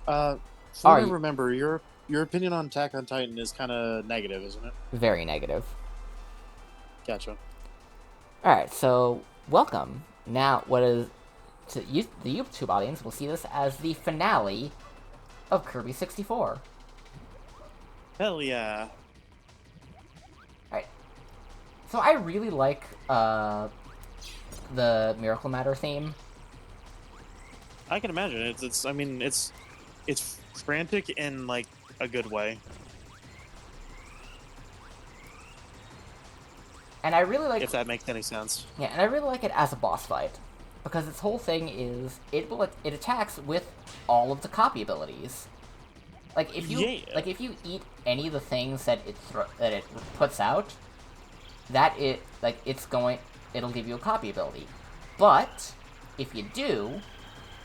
From what Are I you remember, your opinion on Attack on Titan is kind of negative, isn't it? very negative? Gotcha. Alright, so welcome. Now, what is the YouTube audience will see this as the finale of Kirby 64. Hell yeah. Alright, so I really like the Miracle Matter theme. I can imagine. It's I mean, it's frantic in like a good way. And I really like If that makes any sense. Yeah, and I really like it as a boss fight because its whole thing is it attacks with all of the copy abilities. Yeah. If you eat any of the things that it puts out, it'll give you a copy ability. But if you do,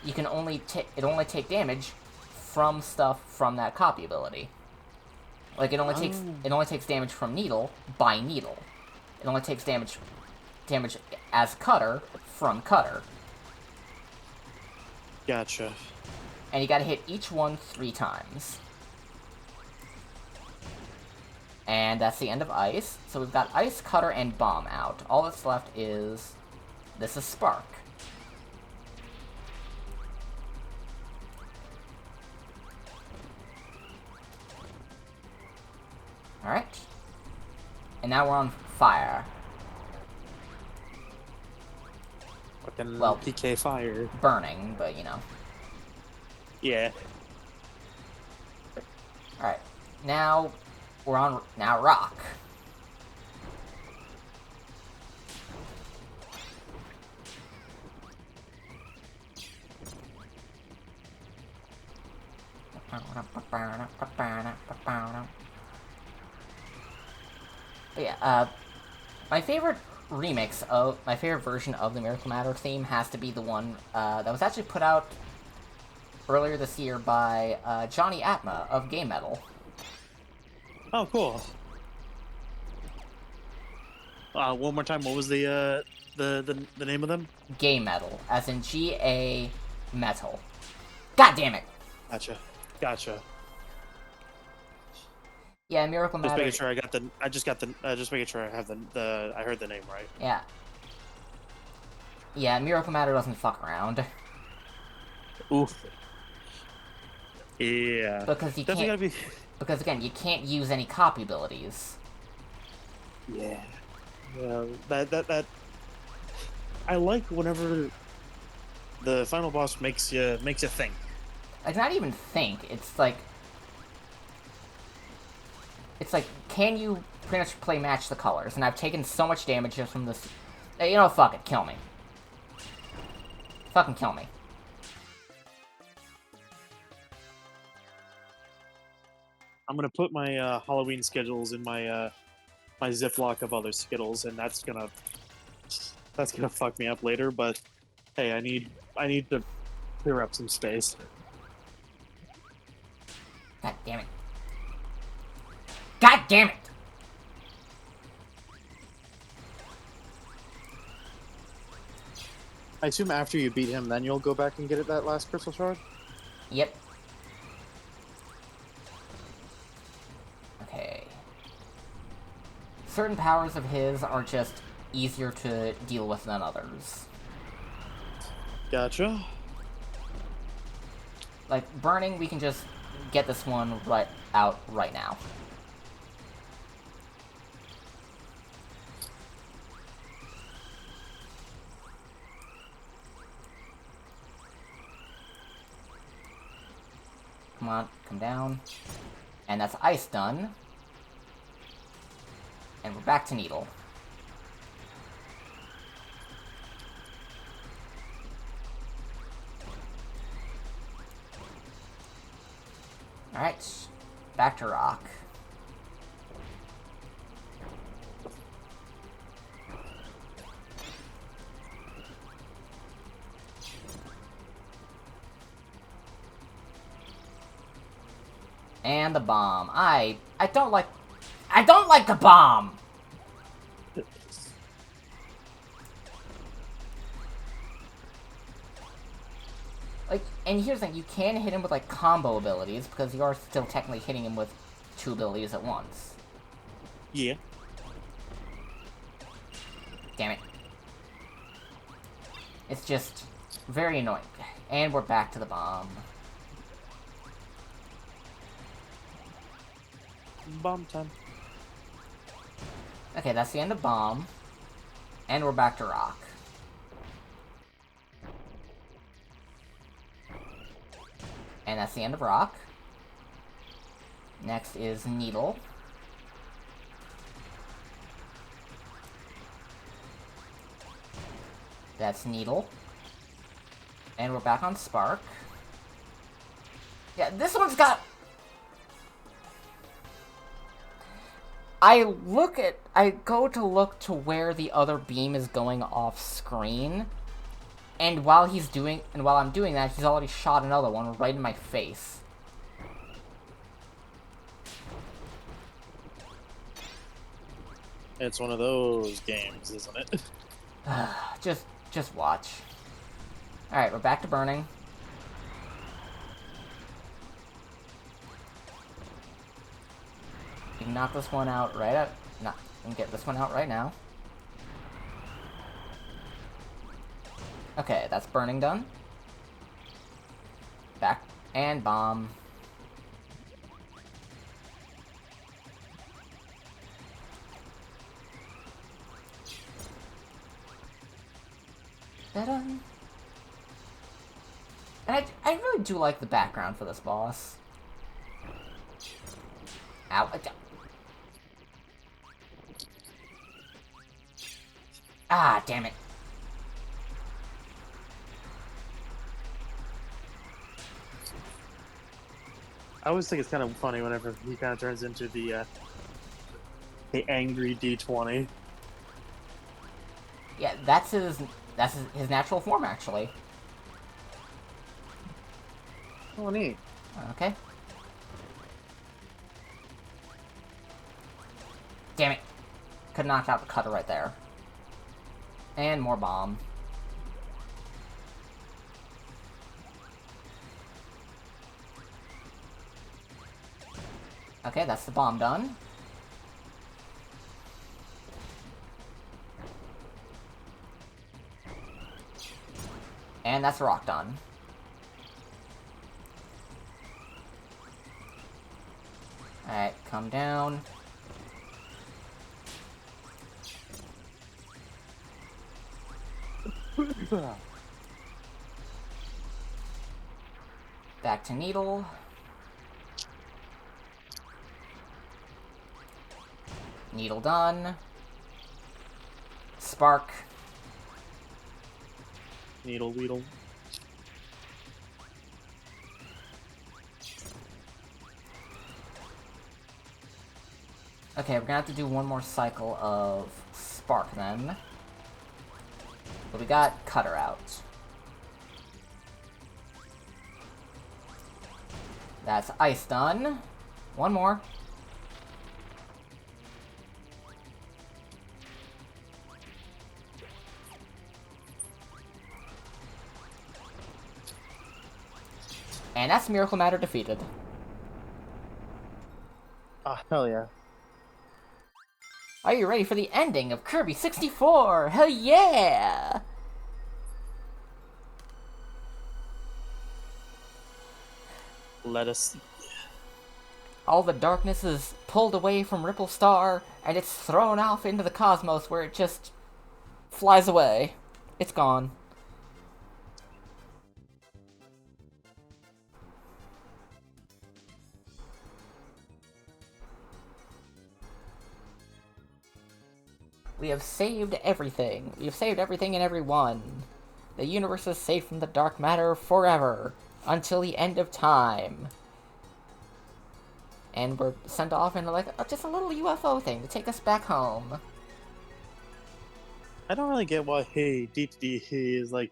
you can only take damage from stuff from that copy ability. Like Oh, it only takes damage from needle by needle. It only takes damage as cutter from cutter. gotcha. And you gotta hit each one 3 times. And that's the end of ice. So we've got ice, cutter, and bomb out. All that's left is this is spark. Alright. And now we're on fire. Fucking Well, PK fire. burning, but you know. Yeah. Alright. Now now rock. But yeah, my favorite version of the Miracle Matter theme has to be the one that was actually put out earlier this year by Johnny Atma of Game Metal. Oh, cool. One more time. What was the name of them? Game Metal, as in GA Metal. God damn it! Gotcha. Gotcha. Yeah, Miracle Just making Matter. sure I got the. I just got the. Just making sure I have the. I heard the name right. Yeah, yeah, Miracle Matter doesn't fuck around Oof. Yeah. because you Definitely can't. gotta be. Because again, you can't use any copy abilities. Yeah. Yeah. That. I like whenever the final boss makes you think. Like not even think. It's like, can you pretty much play match the colors? And I've taken so much damage just from this. You know, fuck it, kill me. Fucking kill me. I'm gonna put my Halloween schedules in my Ziploc of other Skittles, and that's gonna fuck me up later. But hey, I need to clear up some space. God damn it. God damn it! I assume after you beat him, then you'll go back and get it that last crystal shard. Yep. Okay. Certain powers of his are just easier to deal with than others. Gotcha. Like, burning, we can just get this one right out right now. Come on, come down. And that's ice done. And we're back to needle. Alright. Back to rock. And the bomb. I don't like the bomb! Like, And here's the thing, you can hit him with, like, combo abilities, because you are still technically hitting him with 2 abilities at once. Yeah. Damn it. It's just very annoying. And we're back to the bomb. Bomb time. Okay, that's the end of bomb. And we're back to rock. And that's the end of rock. Next is needle. That's needle. And we're back on spark. Yeah, this one's got... I go to look to where the other beam is going off screen, and while I'm doing that, he's already shot another one right in my face. It's one of those games, isn't it? Just watch. Alright, we're back to burning. You can knock this one out right up. No, you can get this one out right now. Okay, that's burning done. Back and bomb. Ta-da. And I really do like the background for this boss. Ow. Ah, damn it. I always think it's kind of funny whenever he kind of turns into the angry D20. Yeah, that's his natural form, actually. Oh, neat. Okay. Damn it. Could knock out the cutter right there. And more bomb. Okay, that's the bomb done. And that's rock done. Alright, come down. Back to needle. Needle done. Spark. Needle Weedle. Okay, we're gonna have to do one more cycle of spark then. But we got cutter out. That's ice done. One more. And that's Miracle Matter defeated. Ah, hell yeah. Are you ready for the ending of Kirby 64? Hell yeah! Let us... All the darkness is pulled away from Ripple Star, and it's thrown off into the cosmos where it just flies away. It's gone. We have saved everything. We have saved everything and everyone. The universe is safe from the dark matter forever, until the end of time. And we're sent off into, like, just a little UFO thing to take us back home. I don't really get why D2D is, like,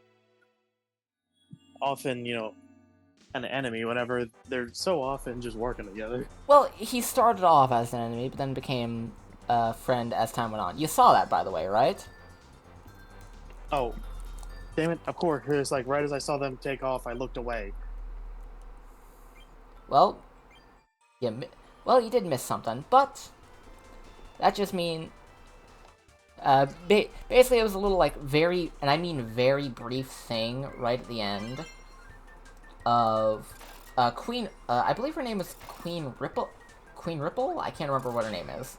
often, you know, an enemy whenever they're so often just working together. Well, he started off as an enemy, but then became a friend as time went on. You saw that, by the way, right? Oh, damn it, of course. It's like, right as I saw them take off, I looked away. Well, well, you did miss something, but that just mean basically it was a little like very, and I mean very brief thing right at the end of Queen. I believe her name is Queen Ripple. Queen Ripple. I can't remember what her name is.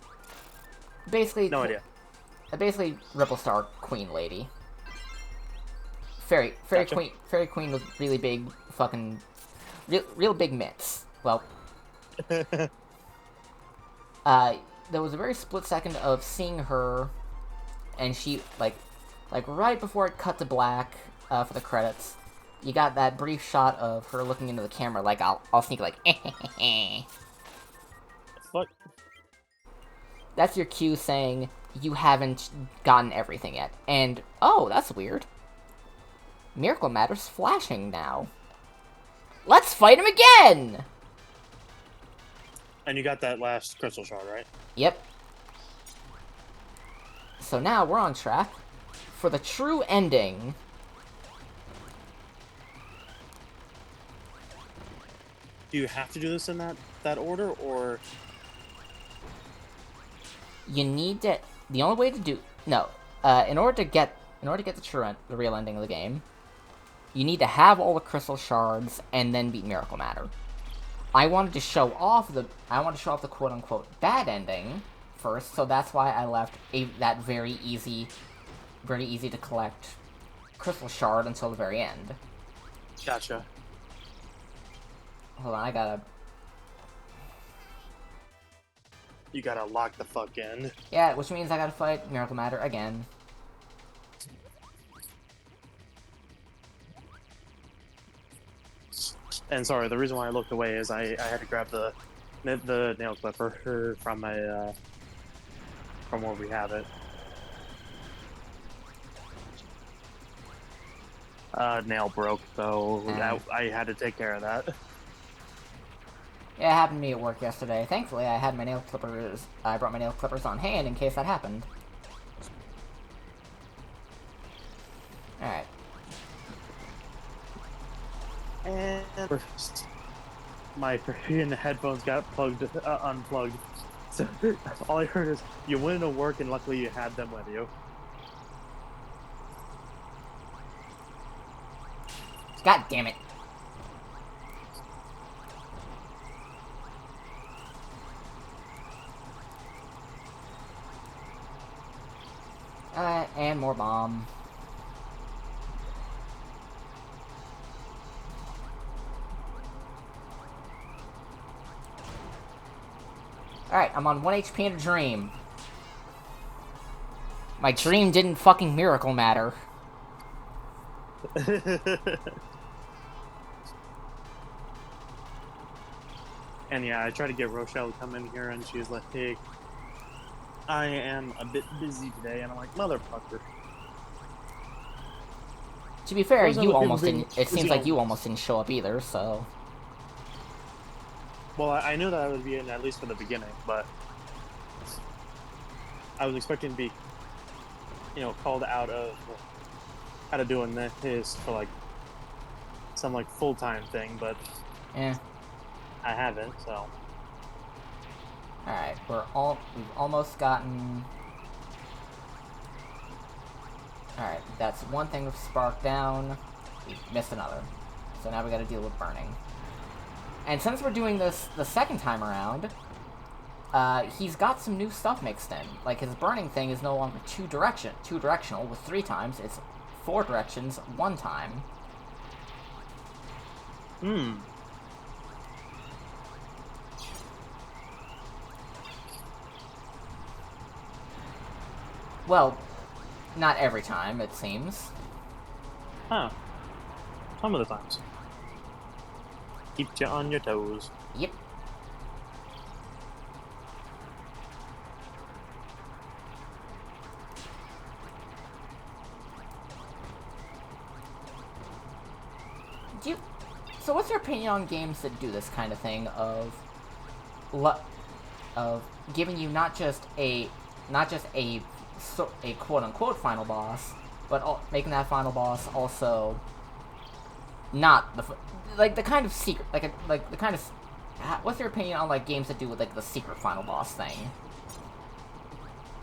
Basically, No idea. Basically Ripple Star Queen Lady. Gotcha. Fairy Queen with really big fucking, real big mitts. Well, there was a very split second of seeing her, and she like right before it cut to black for the credits. You got that brief shot of her looking into the camera, like I'll sneak like. Fuck. That's your cue saying you haven't gotten everything yet, and oh, that's weird. Miracle Matter's flashing now. Let's fight him again! And you got that last crystal shard, right? Yep. So now we're on track for the true ending. Do you have to do this in that order, or You need to. The only way to do no. In order to get the real ending of the game, you need to have all the crystal shards and then beat Miracle Matter. I wanted to show off the quote unquote bad ending first, so that's why I left that very easy to collect crystal shard until the very end. gotcha? Hold on, I gotta. You gotta lock the fuck in. Yeah, which means I gotta fight Miracle Matter again. And sorry, the reason why I looked away is I had to grab the nail clipper from my from where we have it. Nail broke, so I had to take care of that. Yeah, it happened to me at work yesterday. Thankfully, I had my nail clippers. I brought my nail clippers on hand in case that happened. Alright. And first, my freaking headphones got unplugged. So all I heard is, "You went into work, and luckily you had them with you." God damn it. And more bomb. Alright, I'm on 1 HP in a dream. My dream didn't fucking Miracle Matter. And yeah, I tried to get Rochelle to come in here, and she's like, "Hey, I am a bit busy today," and I'm like, "Motherfucker." To be fair, Those you other almost people didn't. It seems like you almost didn't show up either, so. Well, I knew that I would be in at least for the beginning, but I was expecting to be, called out of doing this for like some like full-time thing, but Yeah. I haven't. So Alright, we've almost gotten. Alright, that's one thing with Spark down. We missed another. So now we gotta deal with burning. And since we're doing this the second time around, he's got some new stuff mixed in. Like, his burning thing is no longer two-directional with 3 times. It's 4 directions, 1 time. Well, not every time, it seems. Huh. Some of the times. Keep you on your toes. Yep. So what's your opinion on games that do this kind of thing of giving you not just a quote unquote final boss, but making that final boss also not the kind of secret, like the kind of what's your opinion on like games that do with like the secret final boss thing?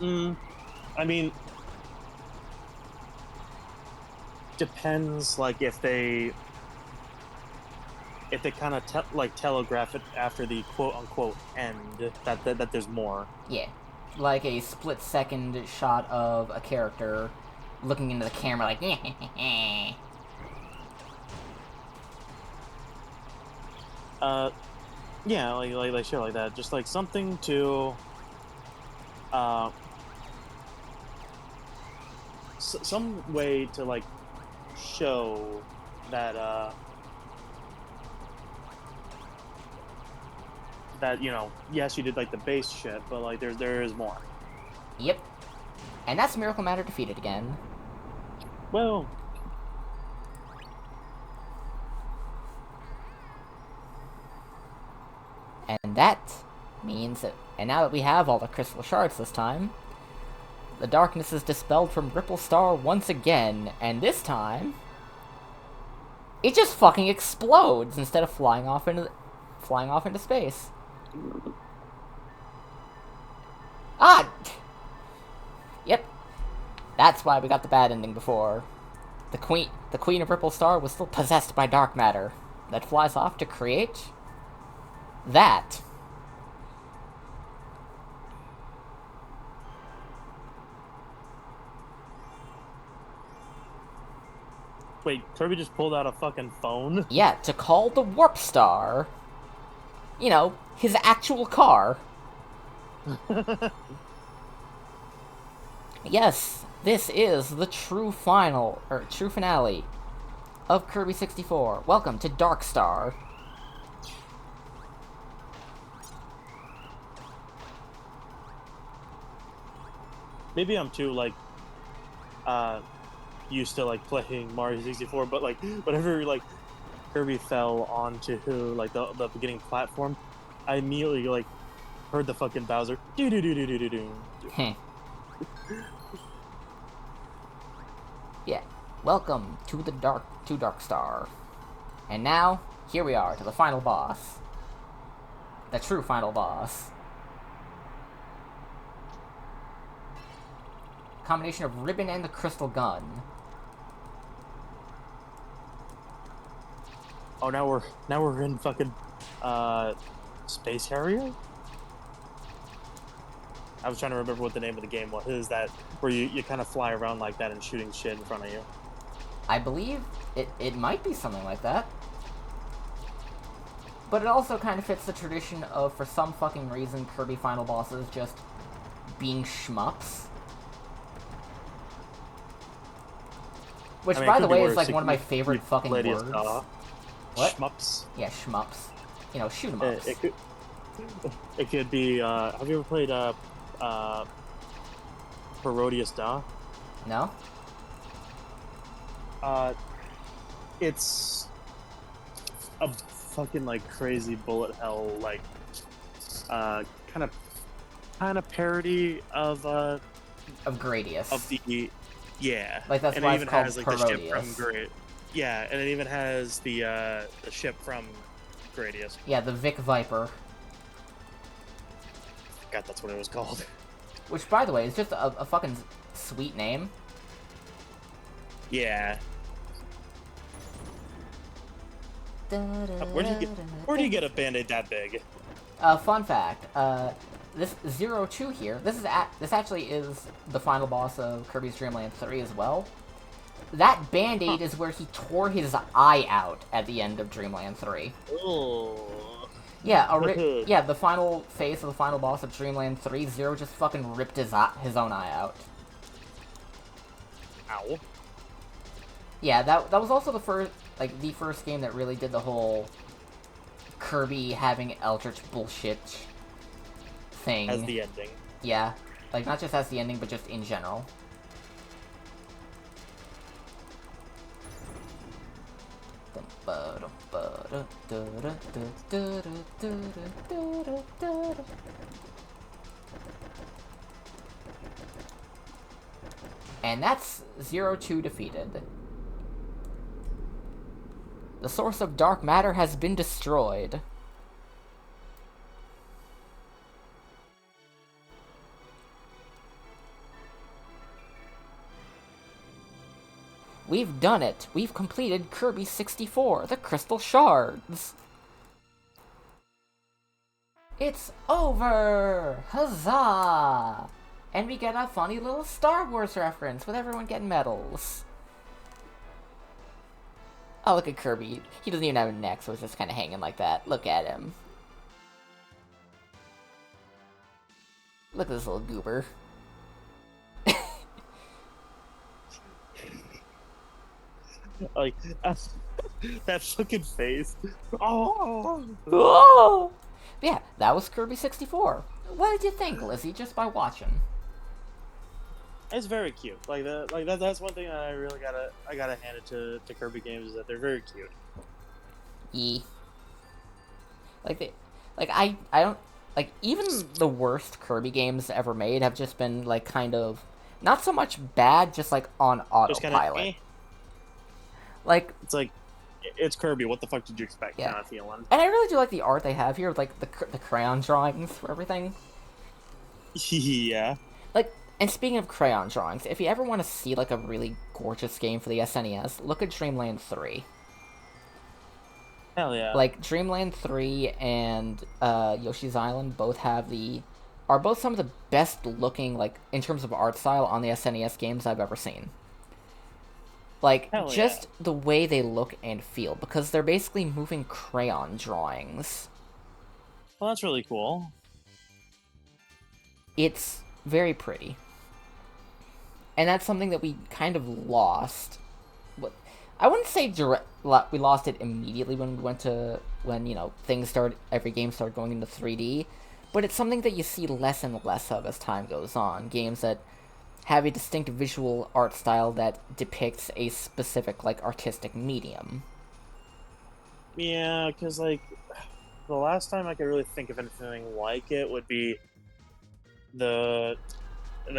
I mean, depends. Like if they kind of telegraph it after the quote unquote end, that there's more. Yeah, like a split-second shot of a character looking into the camera like, Yeah, like shit like that. Just like something to, uh, some way to like show that that yes, you did like the base shit, but like there is more. Yep. And that's Miracle Matter defeated again. Well, And that means that, and now that we have all the crystal shards this time, the darkness is dispelled from Ripple Star once again, and this time, it just fucking explodes instead of flying off into space. Ah! Yep. That's why we got the bad ending before. The Queen of Ripple Star was still possessed by dark matter that flies off to create that. wait, Kirby just pulled out a fucking phone? Yeah, to call the Warp Star, you know, his actual car. Yes, this is the true finale of Kirby 64. Welcome to Dark Star. Maybe I'm too like used to like playing Mario 64, but like whenever like Kirby fell onto like the beginning platform, I immediately like heard the fucking Bowser do do do do do do do. Yeah. Welcome to Dark Star. And now, here we are to the final boss. The true final boss. Combination of ribbon and the crystal gun. Oh, now we're in fucking Space Harrier? I was trying to remember what the name of the game was. Is that where you kind of fly around like that and shooting shit in front of you? I believe it might be something like that. But it also kind of fits the tradition of, for some fucking reason, Kirby final bosses just being shmups. Which, by the way, is like one of my favorite fucking words. What? Shmups. Yeah, shmups. You know, shoot 'em ups. It could be. Have you ever played Parodius Da? No? It's a fucking like crazy bullet hell like kind of parody of Gradius. of the yeah. Like that's and why it it's even called has like Parodius. the ship from Yeah, and it even has the ship from Gradius. Yeah, the Vic Viper. God, that's what it was called. Which, by the way, is just a fucking sweet name. Yeah. Where do you get a band-aid that big? Fun fact. This 02 here. This actually is the final boss of Kirby's Dream Land 3 as well. That band-aid is where he tore his eye out at the end of Dreamland 3. Oh. Yeah, yeah, the final phase of the final boss of Dreamland 3, Zero just fucking ripped his own eye out. Ow. Yeah, that was also the first game that really did the whole Kirby having Eldritch bullshit thing. As the ending. Yeah, like not just as the ending, but just in general. And that's 02 defeated. The source of dark matter has been destroyed. We've done it. We've completed Kirby 64, the Crystal Shards. It's over! Huzzah! And we get a funny little Star Wars reference with everyone getting medals. Oh, look at Kirby. He doesn't even have a neck, so it's just kind of hanging like that. Look at him. Look at this little goober. Like, that fucking face. Oh! Oh! Yeah, that was Kirby 64. What did you think, Lizzie, just by watching? It's very cute. That's one thing that I really gotta hand it to Kirby games, is that they're very cute. Yee. I don't, like, even the worst Kirby games ever made have just been, like, kind of, not so much bad, just, like, on autopilot. Like, it's like, it's Kirby, what the fuck did you expect? Yeah. Kind of feeling. And I really do like the art they have here, like, the crayon drawings for everything. Yeah. Like, and speaking of crayon drawings, if you ever want to see, like, a really gorgeous game for the SNES, look at Dreamland 3. Hell yeah. Like, Dreamland 3 and Yoshi's Island are both some of the best looking, like, in terms of art style on the SNES games I've ever seen. Like, Hell just yeah. the way they look and feel, because they're basically moving crayon drawings. Well, that's really cool. It's very pretty. And that's something that we kind of lost. I wouldn't say we lost it immediately when every game started going into 3D, but it's something that you see less and less of as time goes on. Games that have a distinct visual art style that depicts a specific, like, artistic medium. Yeah, because, like, the last time I could really think of anything like it would be the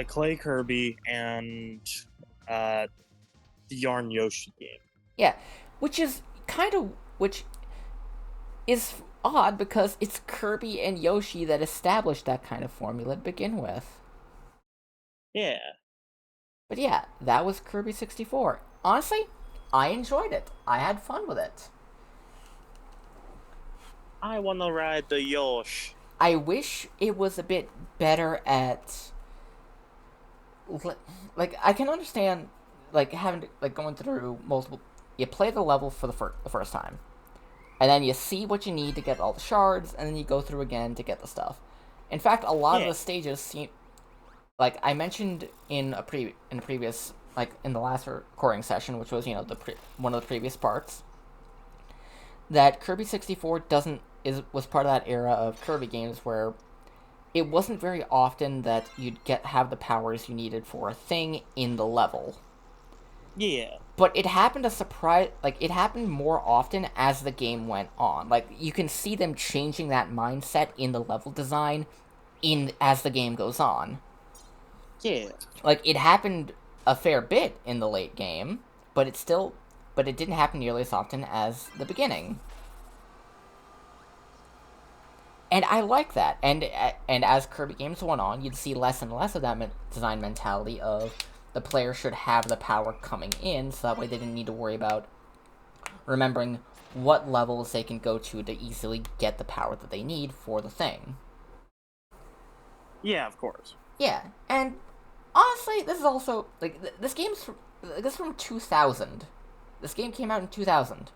Clay Kirby and the Yarn Yoshi game. Yeah, which is odd because it's Kirby and Yoshi that established that kind of formula to begin with. Yeah. But yeah, that was Kirby 64. Honestly, I enjoyed it. I had fun with it. I want to ride the Yosh. I wish it was a bit better at... Like, I can understand, like, having to, like, going through multiple... You play the level for the first time. And then you see what you need to get all the shards, and then you go through again to get the stuff. In fact, a lot of the stages seem... Like, I mentioned in a previous, like, in the last recording session, which was, one of the previous parts, that Kirby 64 was part of that era of Kirby games where it wasn't very often that you'd have the powers you needed for a thing in the level. Yeah. But it happened it happened more often as the game went on. Like, you can see them changing that mindset in the level design as the game goes on. Yeah. Like, it happened a fair bit in the late game, but it didn't happen nearly as often as the beginning. And I like that. And as Kirby games went on, you'd see less and less of that design mentality of the player should have the power coming in, so that way they didn't need to worry about remembering what levels they can go to easily get the power that they need for the thing. Yeah, of course. Yeah, and honestly, this is also, like, this is from 2000. This game came out in 2000.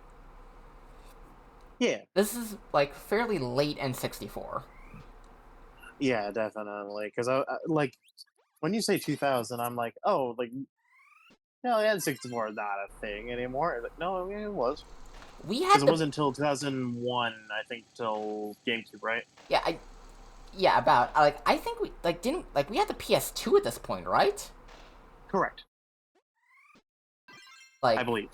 Yeah. This is, like, fairly late in 64. Yeah, definitely. Because, like, when you say 2000, I'm like, oh, like, no, N64 is not a thing anymore. Like, no, it was. Because it wasn't until 2001, I think, till GameCube, right? Yeah, I think we, like, we had the PS2 at this point, right? Correct. Like, I believe.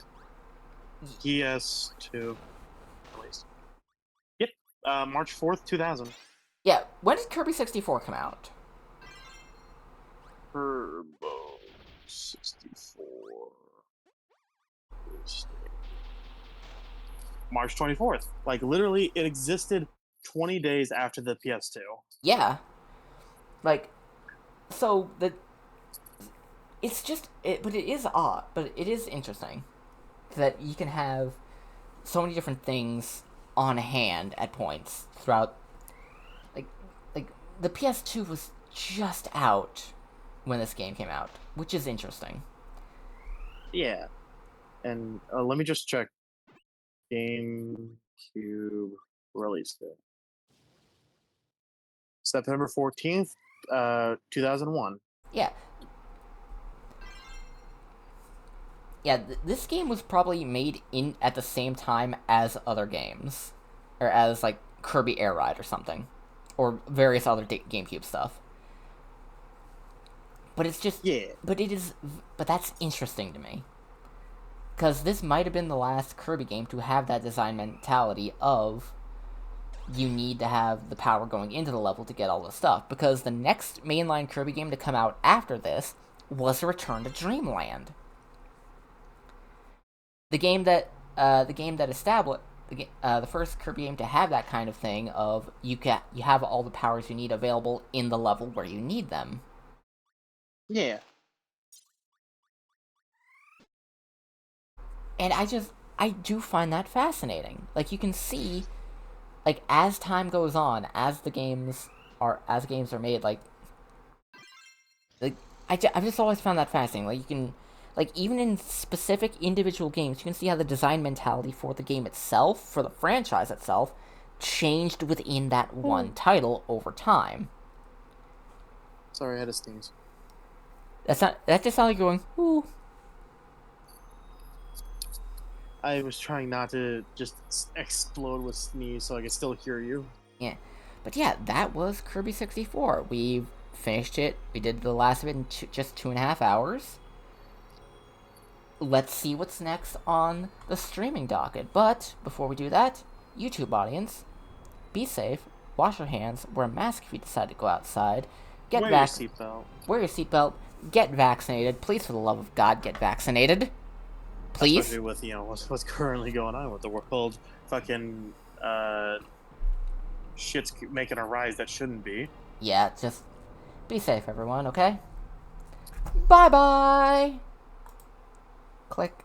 PS2, at least. Yep, March 4th, 2000. Yeah, when did Kirby 64 come out? Turbo 64. March 24th. Like, literally, it existed 20 days after the PS2. Yeah. Like, so it's just but it is odd, but it is interesting that you can have so many different things on hand at points throughout. Like, like the PS2 was just out when this game came out, which is interesting. Yeah, and let me just check GameCube release date. September 14th, 2001. Yeah, yeah. This game was probably made in at the same time as other games, or as like Kirby Air Ride or something, or various other GameCube stuff. But it's just, Yeah. but that's interesting to me. Because this might have been the last Kirby game to have that design mentality of you need to have the power going into the level to get all the stuff. Because the next mainline Kirby game to come out after this was a Return to Dreamland. The game that established the first Kirby game to have that kind of thing of you have all the powers you need available in the level where you need them. Yeah. And I do find that fascinating. Like you can see, like as time goes on, as games are made, like I've just always found that fascinating. Like you can, like even in specific individual games, you can see how the design mentality for the game itself, for the franchise itself, changed within that one title over time. Sorry, I had to sneeze. That just sounded like going, ooh. I was trying not to just explode with sneeze so I could still hear you. Yeah. But yeah, that was Kirby 64. We've finished it. We did the last of it in just 2.5 hours. Let's see what's next on the streaming docket. But before we do that, YouTube audience, be safe, wash your hands, wear a mask if you decide to go outside, Wear your seatbelt. Wear your seatbelt, get vaccinated. Please, for the love of God, get vaccinated. Please. Especially with, what's currently going on with the world. Fucking, shit's making a rise that shouldn't be. Yeah, just be safe, everyone, okay? Bye-bye! Click.